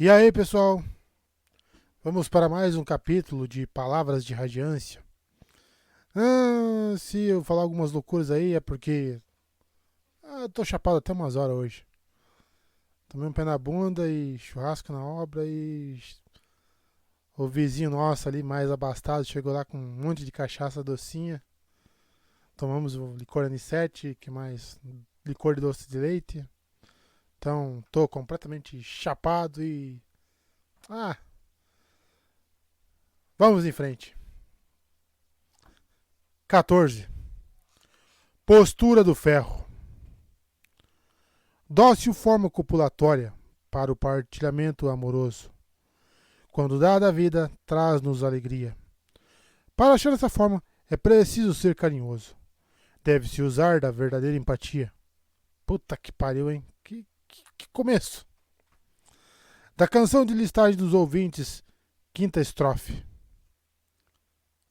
E aí, pessoal? Vamos para mais um capítulo de Palavras de Radiância. Se eu falar algumas loucuras aí é porque eu tô chapado até umas horas hoje. Tomei um pé na bunda e churrasco na obra e o vizinho nosso ali mais abastado chegou lá com um monte de cachaça docinha. Tomamos o licor Anicete, que mais licor de doce de leite. Então, tô completamente chapado e ah, vamos em frente. 14. Postura do ferro. Dócil forma copulatória para o partilhamento amoroso. Quando dada a vida, traz-nos alegria. Para achar essa forma, é preciso ser carinhoso. Deve-se usar da verdadeira empatia. Puta que pariu, hein? Que começo! Da canção de listagem dos ouvintes, quinta estrofe.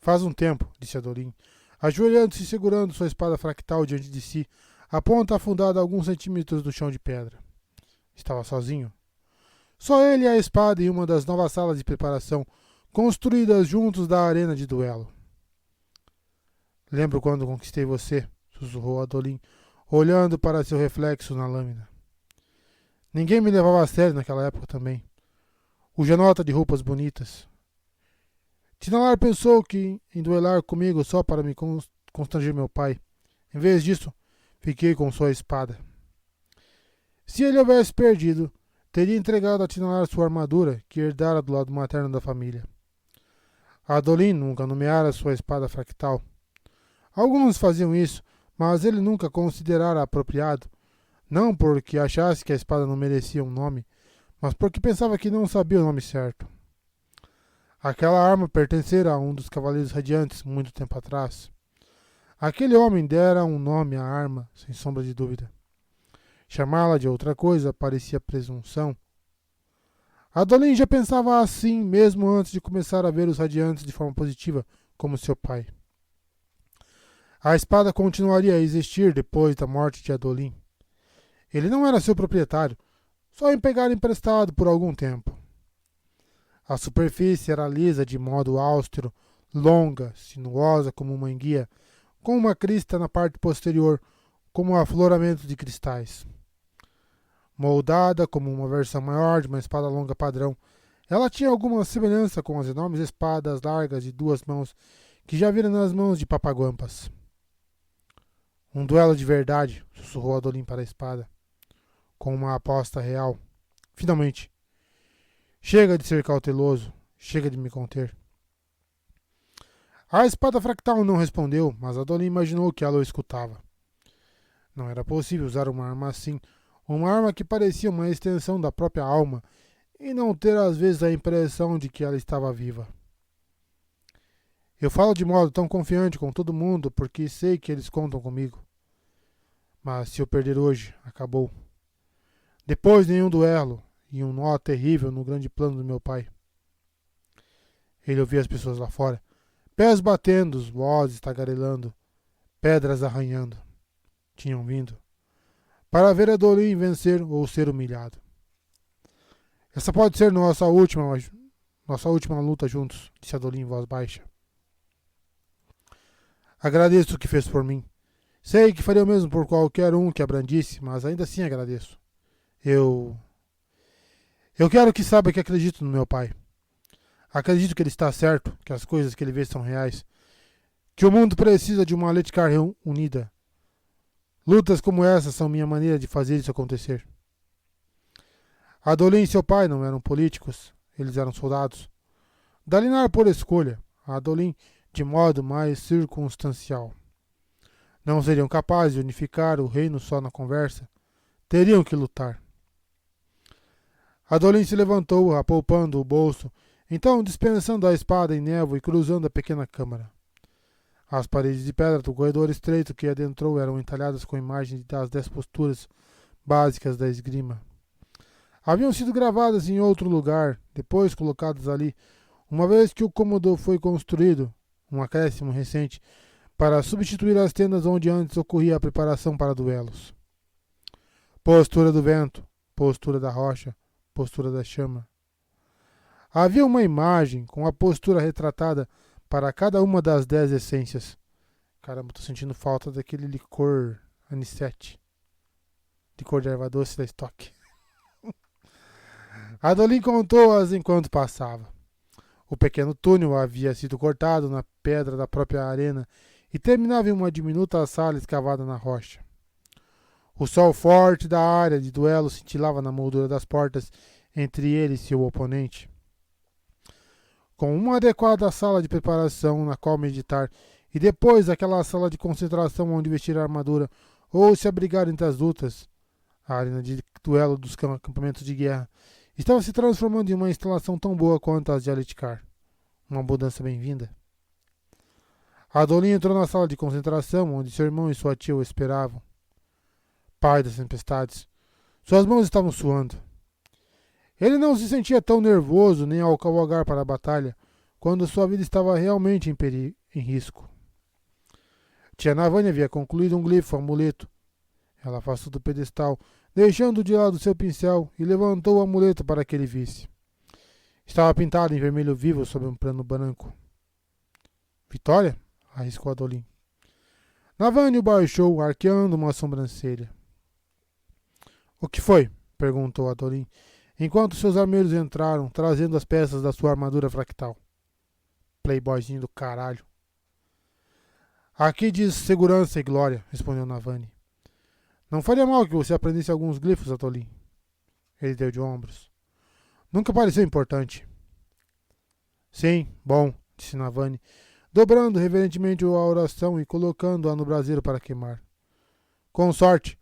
Faz um tempo, disse Adolim, ajoelhando-se e segurando sua espada fractal diante de si, a ponta afundada a alguns centímetros do chão de pedra. Estava sozinho. Só ele e a espada em uma das novas salas de preparação, construídas juntos da arena de duelo. Lembro quando conquistei você, sussurrou Adolim, olhando para seu reflexo na lâmina. Ninguém me levava a sério naquela época também. O Janota de roupas bonitas. Tinalar pensou que em duelar comigo só para me constranger meu pai. Em vez disso, fiquei com sua espada. Se ele houvesse perdido, teria entregado a Tinalar sua armadura, que herdara do lado materno da família. Adolin nunca nomeara sua espada fractal. Alguns faziam isso, mas ele nunca considerara apropriado, não porque achasse que a espada não merecia um nome, mas porque pensava que não sabia o nome certo. Aquela arma pertencera a um dos Cavaleiros Radiantes muito tempo atrás. Aquele homem dera um nome à arma, sem sombra de dúvida. Chamá-la de outra coisa parecia presunção. Adolin já pensava assim mesmo antes de começar a ver os Radiantes de forma positiva, como seu pai. A espada continuaria a existir depois da morte de Adolin. Ele não era seu proprietário, só em pegar emprestado por algum tempo. A superfície era lisa de modo austero, longa, sinuosa como uma enguia, com uma crista na parte posterior, como um afloramento de cristais. Moldada como uma versão maior de uma espada longa padrão, ela tinha alguma semelhança com as enormes espadas largas de duas mãos que já vira nas mãos de Papaguampas. Um duelo de verdade, sussurrou Adolin para a espada, com uma aposta real. Finalmente. Chega de ser cauteloso, chega de me conter. A espada fractal não respondeu, mas Adolin imaginou que ela o escutava. Não era possível usar uma arma assim, uma arma que parecia uma extensão da própria alma, e não ter às vezes a impressão de que ela estava viva. Eu falo de modo tão confiante com todo mundo porque sei que eles contam comigo. Mas se eu perder hoje, acabou. Depois nenhum duelo e um nó terrível no grande plano do meu pai. Ele ouvia as pessoas lá fora, pés batendo, vozes tagarelando, pedras arranhando. Tinham vindo para ver Adolin vencer ou ser humilhado. Essa pode ser nossa última luta juntos, disse Adolin em voz baixa. Agradeço o que fez por mim. Sei que faria o mesmo por qualquer um que a brandisse, mas ainda assim agradeço. Eu quero que saiba que acredito no meu pai. Acredito que ele está certo, que as coisas que ele vê são reais, que o mundo precisa de uma Letkar unida. Lutas como essa são minha maneira de fazer isso acontecer. Adolin e seu pai não eram políticos, eles eram soldados. Dalinar por escolha, Adolin de modo mais circunstancial. Não seriam capazes de unificar o reino só na conversa. Teriam que lutar. Adolin se levantou, apalpando o bolso, então dispensando a espada em névoa e cruzando a pequena câmara. As paredes de pedra do corredor estreito que adentrou eram entalhadas com imagens das 10 posturas básicas da esgrima. Haviam sido gravadas em outro lugar, depois colocadas ali, uma vez que o cômodo foi construído, um acréscimo recente, para substituir as tendas onde antes ocorria a preparação para duelos. Postura do vento, postura da rocha, postura da chama. Havia uma imagem com a postura retratada para cada uma das 10 essências. Caramba, tô sentindo falta daquele licor anicete. Licor de erva doce da estoque. Adolin contou-as enquanto passava. O pequeno túnel havia sido cortado na pedra da própria arena e terminava em uma diminuta sala escavada na rocha. O sol forte da área de duelo cintilava na moldura das portas entre ele e seu oponente. Com uma adequada sala de preparação na qual meditar e depois aquela sala de concentração onde vestir a armadura ou se abrigar entre as lutas, a arena de duelo dos acampamentos de guerra estava se transformando em uma instalação tão boa quanto as de Aletikar. Uma mudança bem-vinda. Adolin entrou na sala de concentração, onde seu irmão e sua tia o esperavam. Pai das tempestades. Suas mãos estavam suando. Ele não se sentia tão nervoso nem ao cavalgar para a batalha, quando sua vida estava realmente em risco. Tia Navani havia concluído um glifo amuleto. Ela afastou do pedestal, deixando de lado seu pincel, e levantou o amuleto para que ele visse. Estava pintado em vermelho vivo sobre um plano branco. Vitória? Arriscou Adolin. Navani o baixou, arqueando uma sobrancelha. O que foi? Perguntou Adolin, enquanto seus armeiros entraram, trazendo as peças da sua armadura fractal. Playboyzinho do caralho. Aqui diz segurança e glória, respondeu Navani. Não faria mal que você aprendesse alguns glifos, Adolin. Ele deu de ombros. Nunca pareceu importante. Sim, bom, disse Navani, dobrando reverentemente a oração e colocando-a no braseiro para queimar. Com sorte,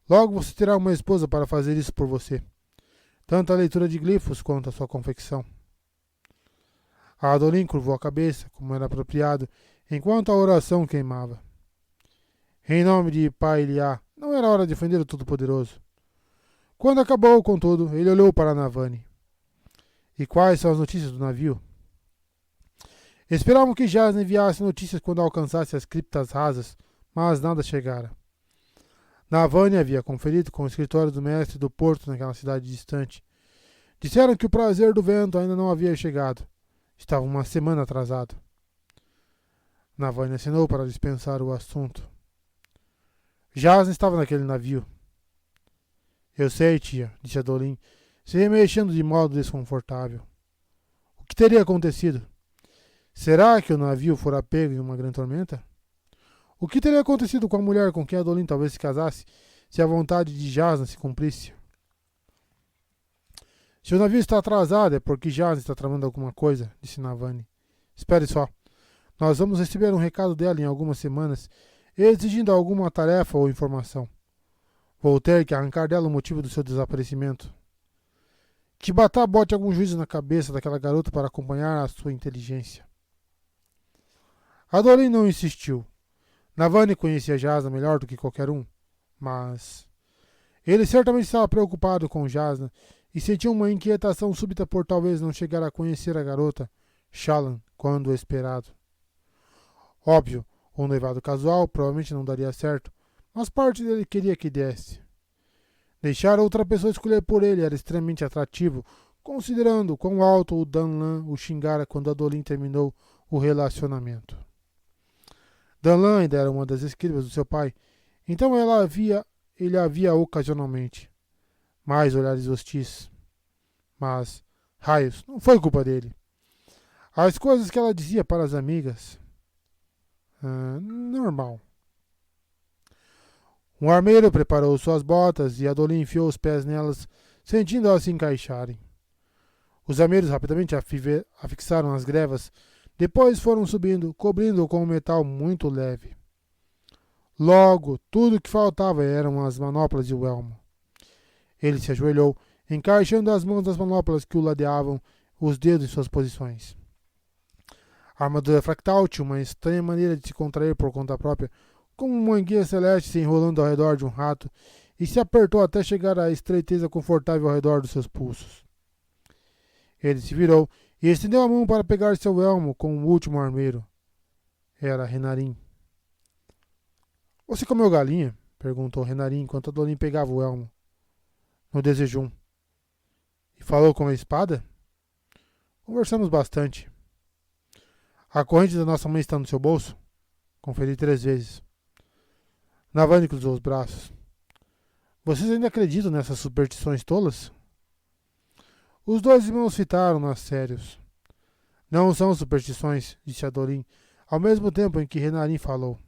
logo você terá uma esposa para fazer isso por você. Tanto a leitura de glifos quanto a sua confecção. A Adolin curvou a cabeça, como era apropriado, enquanto a oração queimava. Em nome de Pai Eliá, não era hora de defender o Todo-Poderoso. Quando acabou, contudo, ele olhou para Navani. E quais são as notícias do navio? Esperavam que Jasna enviasse notícias quando alcançasse as criptas rasas, mas nada chegara. Navani havia conferido com o escritório do mestre do porto naquela cidade distante. Disseram que o prazer do vento ainda não havia chegado. Estava uma semana atrasado. Navani assinou para dispensar o assunto. Jasna estava naquele navio. Eu sei, tia, disse Adolin, se remexendo de modo desconfortável. O que teria acontecido? Será que o navio fora pego em uma grande tormenta? O que teria acontecido com a mulher com quem Adolin talvez se casasse, se a vontade de Jasna se cumprisse? Se o navio está atrasado é porque Jasna está tramando alguma coisa, disse Navani. Espere só. Nós vamos receber um recado dela em algumas semanas, exigindo alguma tarefa ou informação. Vou ter que arrancar dela o motivo do seu desaparecimento. Que Batá bote algum juízo na cabeça daquela garota para acompanhar a sua inteligência. Adolin não insistiu. Navani conhecia Jasna melhor do que qualquer um, mas ele certamente estava preocupado com Jasna e sentia uma inquietação súbita por talvez não chegar a conhecer a garota, Shallan, quando esperado. Óbvio, um noivado casual provavelmente não daria certo, mas parte dele queria que desse. Deixar outra pessoa escolher por ele era extremamente atrativo, considerando quão alto o Danlan o xingara quando Adolin terminou o relacionamento. Danlan ainda era uma das escrivas do seu pai, então ele a via ocasionalmente. Mais olhares hostis. Mas, raios, não foi culpa dele. As coisas que ela dizia para as amigas... normal. Um armeiro preparou suas botas e Adolin enfiou os pés nelas, sentindo-as se encaixarem. Os armeiros rapidamente afixaram as grevas, depois foram subindo, cobrindo-o com um metal muito leve. Logo, tudo o que faltava eram as manoplas e o elmo. Ele se ajoelhou, encaixando as mãos das manoplas que o ladeavam, os dedos em suas posições. A armadura fractal tinha uma estranha maneira de se contrair por conta própria, como uma anguia celeste se enrolando ao redor de um rato, e se apertou até chegar à estreiteza confortável ao redor dos seus pulsos. Ele se virou e estendeu a mão para pegar seu elmo com o último armeiro. Era Renarin. Você comeu galinha? Perguntou Renarin enquanto Adolin pegava o elmo. No desejum. E falou com a espada? Conversamos bastante. A corrente da nossa mãe está no seu bolso? Conferi 3 vezes. Navani cruzou os braços. Vocês ainda acreditam nessas superstições tolas? Os 2 irmãos fitaram-na sérios. Não são superstições, disse Adolin, ao mesmo tempo em que Renarin falou.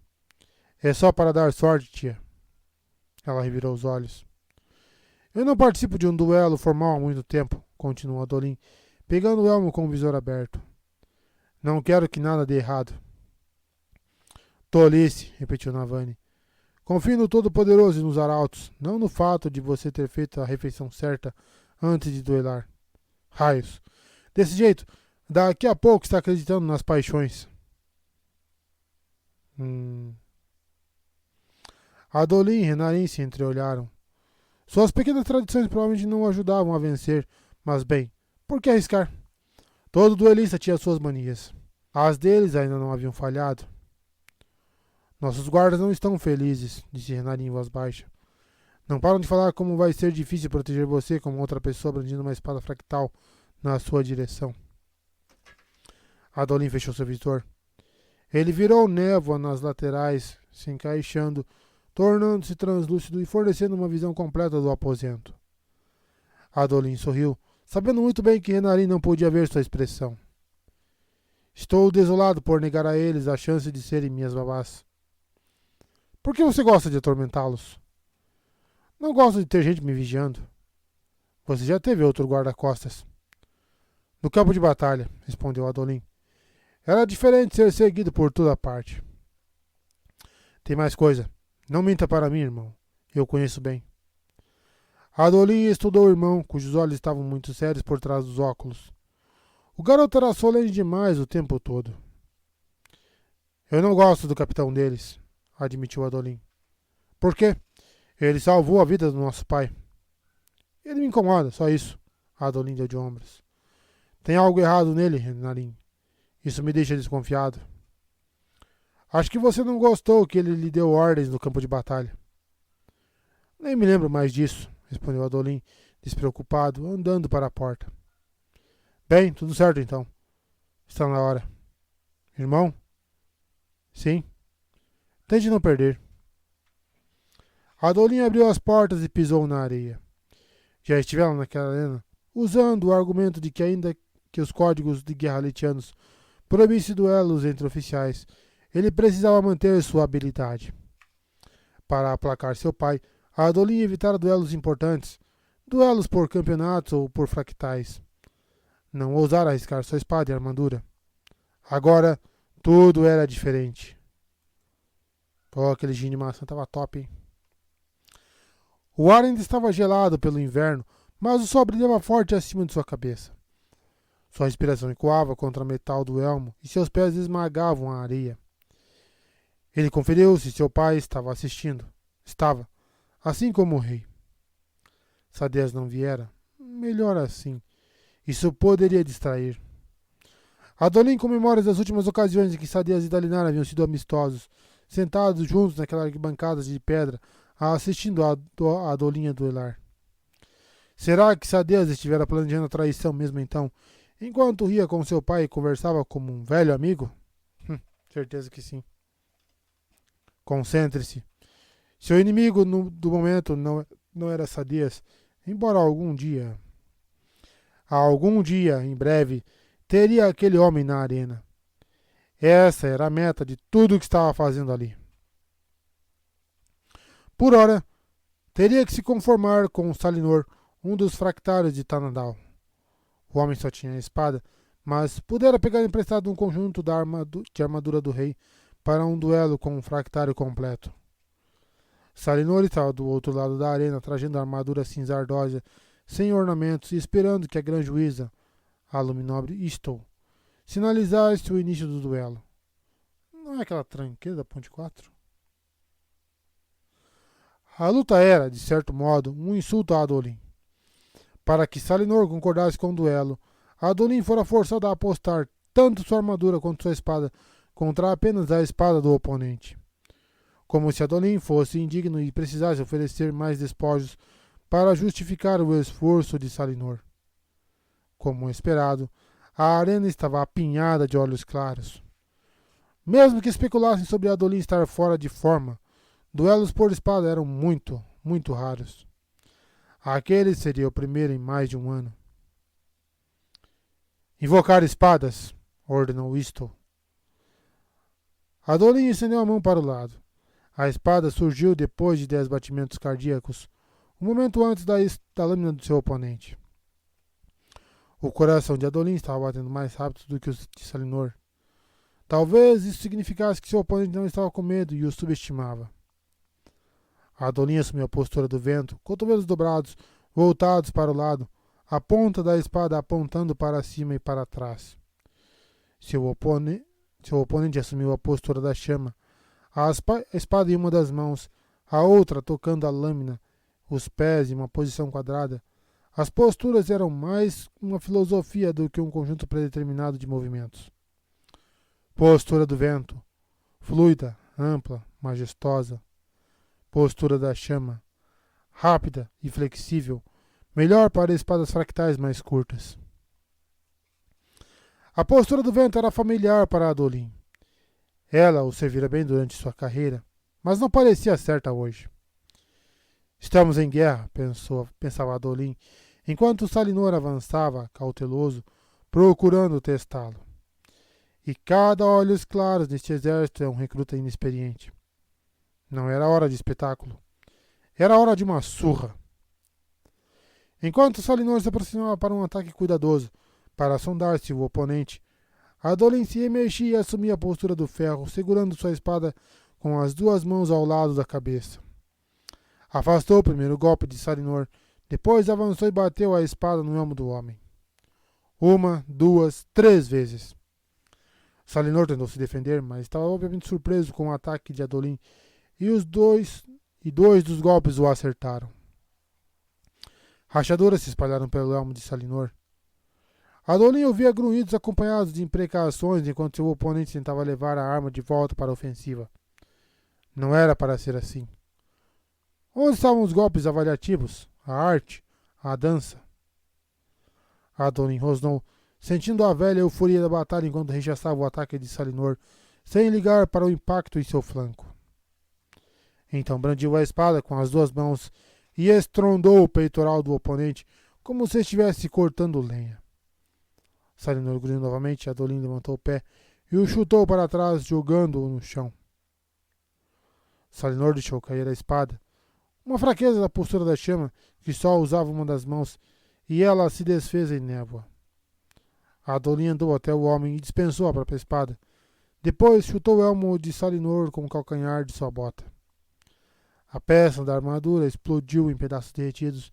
É só para dar sorte, tia. Ela revirou os olhos. Eu não participo de um duelo formal há muito tempo, continuou Adolin, pegando o elmo com o visor aberto. Não quero que nada dê errado. Tolice, repetiu Navani. Confie no Todo-Poderoso e nos Arautos, não no fato de você ter feito a refeição certa antes de duelar. Raios. Desse jeito, daqui a pouco está acreditando nas paixões. Adolin e Renarin se entreolharam. Suas pequenas tradições provavelmente não o ajudavam a vencer, mas bem, por que arriscar? Todo duelista tinha suas manias. As deles ainda não haviam falhado. Nossos guardas não estão felizes, disse Renarin em voz baixa. Não param de falar como vai ser difícil proteger você como outra pessoa brandindo uma espada fractal na sua direção. Adolin fechou seu visor. Ele virou névoa nas laterais, se encaixando, tornando-se translúcido e fornecendo uma visão completa do aposento. Adolin sorriu, sabendo muito bem que Renarin não podia ver sua expressão. Estou desolado por negar a eles a chance de serem minhas babás. Por que você gosta de atormentá-los? Não gosto de ter gente me vigiando. Você já teve outro guarda-costas. No campo de batalha, respondeu Adolin. Era diferente ser seguido por toda parte. Tem mais coisa. Não minta para mim, irmão. Eu o conheço bem. Adolin estudou o irmão, cujos olhos estavam muito sérios por trás dos óculos. O garoto era solene demais o tempo todo. Eu não gosto do capitão deles, admitiu Adolin. Por quê? Ele salvou a vida do nosso pai. Ele me incomoda, só isso. Adolin deu de ombros. Tem algo errado nele, Renarin. Isso me deixa desconfiado. Acho que você não gostou que ele lhe deu ordens no campo de batalha. Nem me lembro mais disso, respondeu Adolin, despreocupado, andando para a porta. Bem, tudo certo então. Está na hora. Irmão? Sim. Tente não perder. Adolin abriu as portas e pisou na areia. Já estiveram naquela arena, usando o argumento de que ainda que os códigos de guerra letianos proibissem duelos entre oficiais, ele precisava manter sua habilidade. Para aplacar seu pai, Adolin evitara duelos importantes, duelos por campeonatos ou por fractais. Não ousara arriscar sua espada e armadura. Agora, tudo era diferente. Pô, aquele gin de maçã estava top, hein? O ar ainda estava gelado pelo inverno, mas o sol brilhava forte acima de sua cabeça. Sua respiração ecoava contra o metal do elmo e seus pés esmagavam a areia. Ele conferiu se seu pai estava assistindo. Estava, assim como o rei. Sadeas não viera. Melhor assim. Isso poderia distrair. Adolin, com memórias das últimas ocasiões em que Sadeas e Dalinar haviam sido amistosos, sentados juntos naquela arquibancada de pedra, assistindo a Adolin a duelar. Será que Sadeas estivera planejando a traição mesmo então, enquanto ria com seu pai e conversava como um velho amigo? Certeza que sim. Concentre-se. Seu inimigo do momento não era Sadeas, embora algum dia, em breve, teria aquele homem na arena. Essa era a meta de tudo o que estava fazendo ali. Por ora, teria que se conformar com Salinor, um dos fractários de Tanadal. O homem só tinha a espada, mas pudera pegar emprestado um conjunto de armadura do rei para um duelo com um fractário completo. Salinor estava do outro lado da arena, trajando a armadura cinza ardosa, sem ornamentos, e esperando que a grã-juíza, a luminobre Istou, sinalizasse o início do duelo. Não é aquela tranqueira da Ponte 4? A luta era, de certo modo, um insulto a Adolin. Para que Salinor concordasse com o duelo, Adolin fora forçado a apostar tanto sua armadura quanto sua espada contra apenas a espada do oponente. Como se Adolin fosse indigno e precisasse oferecer mais despojos para justificar o esforço de Salinor. Como esperado, A arena estava apinhada de olhos claros. Mesmo que especulassem sobre Adolin estar fora de forma, duelos por espada eram muito, muito raros. Aquele seria o primeiro em mais de um ano. Invocar espadas, ordenou Whisttle. Adolin estendeu a mão para o lado. A espada surgiu depois de 10 batimentos cardíacos, um momento antes da lâmina do seu oponente. O coração de Adolin estava batendo mais rápido do que o de Salinor. Talvez isso significasse que seu oponente não estava com medo e o subestimava. Adolin assumiu a postura do vento, cotovelos dobrados, voltados para o lado, a ponta da espada apontando para cima e para trás. Seu oponente assumiu a postura da chama, a espada em uma das mãos, a outra tocando a lâmina, os pés em uma posição quadrada. As posturas eram mais uma filosofia do que um conjunto predeterminado de movimentos. Postura do vento, fluida, ampla, majestosa. Postura da chama, rápida e flexível, melhor para espadas fractais mais curtas. A postura do vento era familiar para Adolin. Ela o servira bem durante sua carreira, mas não parecia certa hoje. Estamos em guerra, pensava Adolin, enquanto Salinor avançava, cauteloso, procurando testá-lo. E cada olhos claros neste exército é um recruta inexperiente. Não era hora de espetáculo. Era hora de uma surra. Enquanto Salinor se aproximava para um ataque cuidadoso, para sondar se o oponente, Adolin se remexia e assumia a postura do ferro, segurando sua espada com as duas mãos ao lado da cabeça. Afastou o primeiro golpe de Salinor, depois avançou e bateu a espada no elmo do homem. 1, 2, 3 vezes. Salinor tentou se defender, mas estava obviamente surpreso com o ataque de Adolin e dois dos golpes o acertaram. Rachaduras se espalharam pelo elmo de Salinor. Adolin ouvia grunhidos acompanhados de imprecações enquanto seu oponente tentava levar a arma de volta para a ofensiva. Não era para ser assim. Onde estavam os golpes avaliativos, a arte, a dança? Adolin rosnou, sentindo a velha euforia da batalha enquanto rechaçava o ataque de Salinor, sem ligar para o impacto em seu flanco. Então brandiu a espada com as duas mãos e estrondou o peitoral do oponente como se estivesse cortando lenha. Salinor grunhiu novamente, Adolin levantou o pé e o chutou para trás, jogando-o no chão. Salinor deixou cair a espada, uma fraqueza da postura da chama, que só usava uma das mãos, e ela se desfez em névoa. Adolin andou até o homem e dispensou a própria espada. Depois chutou o elmo de Salinor com o calcanhar de sua bota. A peça da armadura explodiu em pedaços derretidos,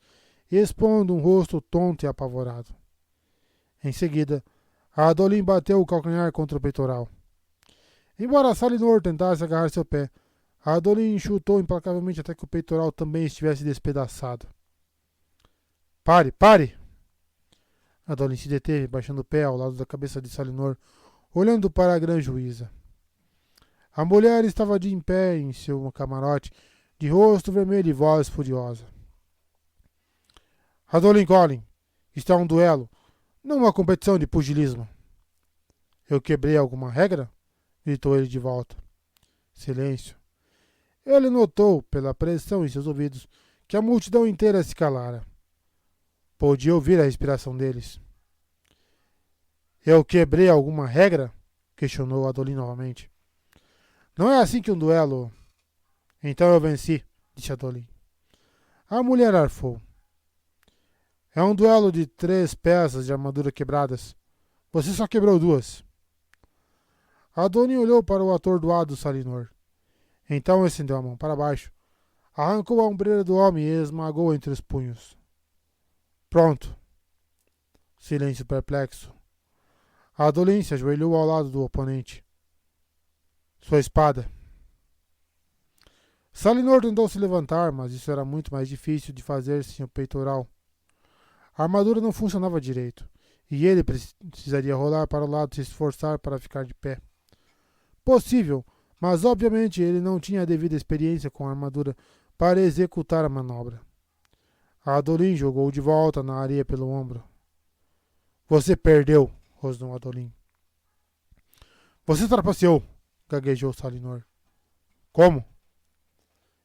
expondo um rosto tonto e apavorado. Em seguida, Adolin bateu o calcanhar contra o peitoral. Embora Salinor tentasse agarrar seu pé, Adolin chutou implacavelmente até que o peitoral também estivesse despedaçado. Pare, pare! Adolin se deteve, baixando o pé ao lado da cabeça de Salinor, olhando para a grã-juíza. A mulher estava de em pé em seu camarote, de rosto vermelho e voz furiosa. Adolin Collin, isto é um duelo, não uma competição de pugilismo. Eu quebrei alguma regra? Gritou ele de volta. Silêncio. Ele notou, pela pressão em seus ouvidos, que a multidão inteira se calara. Podia ouvir a respiração deles. Eu quebrei alguma regra? Questionou Adolin novamente. Não é assim que um duelo... Então eu venci, disse Adolin. A mulher arfou. É um duelo de 3 peças de armadura quebradas. Você só quebrou 2. Adolin olhou para o atordoado Salinor. Então estendeu a mão para baixo, arrancou a ombreira do homem e esmagou entre os punhos. Pronto. Silêncio perplexo. Adolin se ajoelhou ao lado do oponente. Sua espada. Salinor tentou se levantar, mas isso era muito mais difícil de fazer sem o peitoral. A armadura não funcionava direito, e ele precisaria rolar para o lado e se esforçar para ficar de pé. Possível, mas obviamente ele não tinha a devida experiência com a armadura para executar a manobra. Adolin jogou de volta na areia pelo ombro. Você perdeu, rosnou Adolin. Você trapaceou, gaguejou Salinor. Como?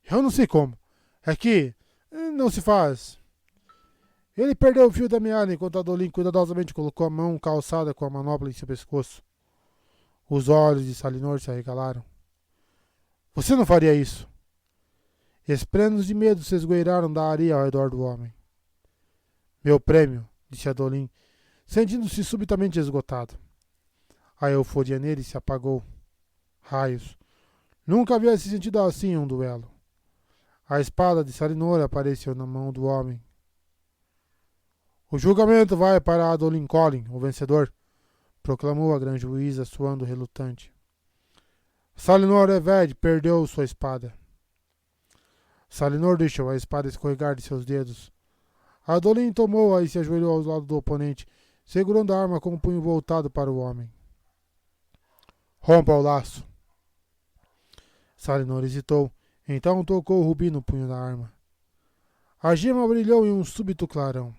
Eu não sei como. É que não se faz. Ele perdeu o fio da meada enquanto Adolin cuidadosamente colocou a mão calçada com a manopla em seu pescoço. Os olhos de Salinor se arregalaram. Você não faria isso. Esprenos de medo se esgueiraram da areia ao redor do homem. Meu prêmio, disse Adolin, sentindo-se subitamente esgotado. A euforia nele se apagou. Raios. Nunca havia se sentido assim em um duelo. A espada de Salinor apareceu na mão do homem. O julgamento vai para Adolin Collin, o vencedor, proclamou a grande juíza, suando relutante. Salinor Eved perdeu sua espada. Salinor deixou a espada escorregar de seus dedos. Adolin tomou-a e se ajoelhou ao lado do oponente, segurando a arma com o punho voltado para o homem. Rompa o laço. Salinor hesitou, então tocou o rubi no punho da arma. A gema brilhou em um súbito clarão.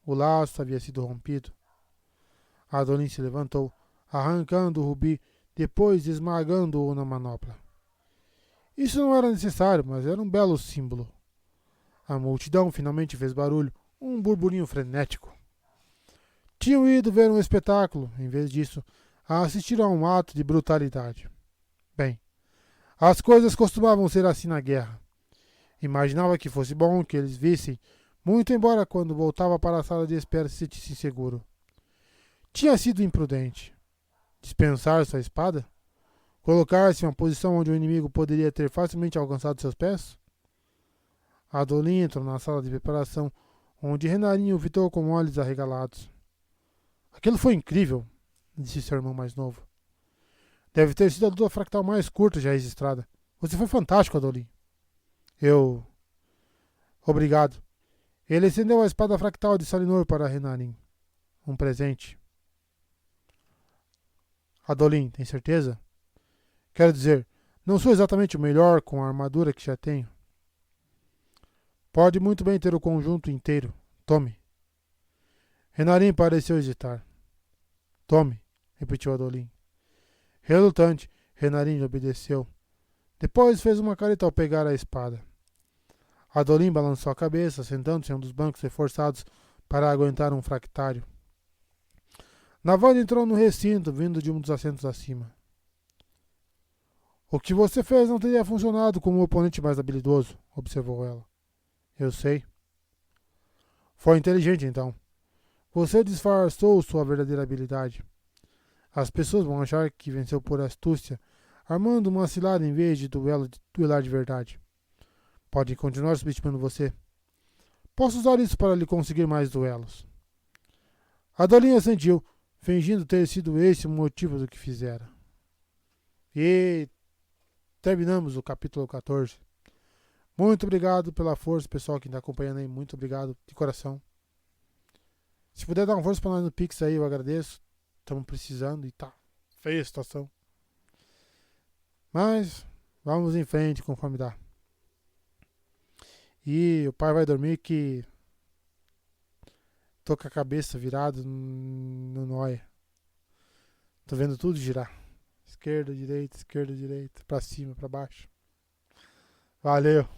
O laço havia sido rompido. Adolin se levantou, arrancando o rubi, depois esmagando-o na manopla. Isso não era necessário, mas era um belo símbolo. A multidão finalmente fez barulho, um burburinho frenético. Tinham ido ver um espetáculo, em vez disso, a assistir a um ato de brutalidade. Bem, as coisas costumavam ser assim na guerra. Imaginava que fosse bom que eles vissem, muito embora quando voltava para a sala de espera se sentisse inseguro. Tinha sido imprudente. Dispensar sua espada? Colocar-se em uma posição onde o inimigo poderia ter facilmente alcançado seus pés? Adolin entrou na sala de preparação, onde Renarinho o fitou com olhos arregalados. Aquilo foi incrível, disse seu irmão mais novo. Deve ter sido a luta fractal mais curta já registrada. Você foi fantástico, Adolin. Obrigado. Ele estendeu a espada fractal de Salinor para Renarin. Um presente. Adolin, tem certeza? Quero dizer, não sou exatamente o melhor com a armadura que já tenho. Pode muito bem ter o conjunto inteiro. Tome. Renarin pareceu hesitar. Tome, repetiu Adolin. Relutante, Renarin obedeceu. Depois fez uma careta ao pegar a espada. Adolin balançou a cabeça, sentando-se em um dos bancos reforçados para aguentar um fractário. Navan entrou no recinto, vindo de um dos assentos acima. O que você fez não teria funcionado com um oponente mais habilidoso, observou ela. Eu sei. Foi inteligente, então. Você disfarçou sua verdadeira habilidade. As pessoas vão achar que venceu por astúcia, armando uma cilada em vez de duelar de verdade. Podem continuar subestimando você. Posso usar isso para lhe conseguir mais duelos. Adolin assentiu, fingindo ter sido esse o motivo do que fizera. E terminamos o capítulo 14. Muito obrigado pela força, pessoal que está acompanhando aí. Muito obrigado de coração. Se puder dar uma força para nós no Pix aí, eu agradeço. Estamos precisando e tá feia a situação. Mas vamos em frente conforme dá. E o pai vai dormir que tô com a cabeça virada no nóia. Tô vendo tudo girar. Esquerda, direita, pra cima, pra baixo. Valeu.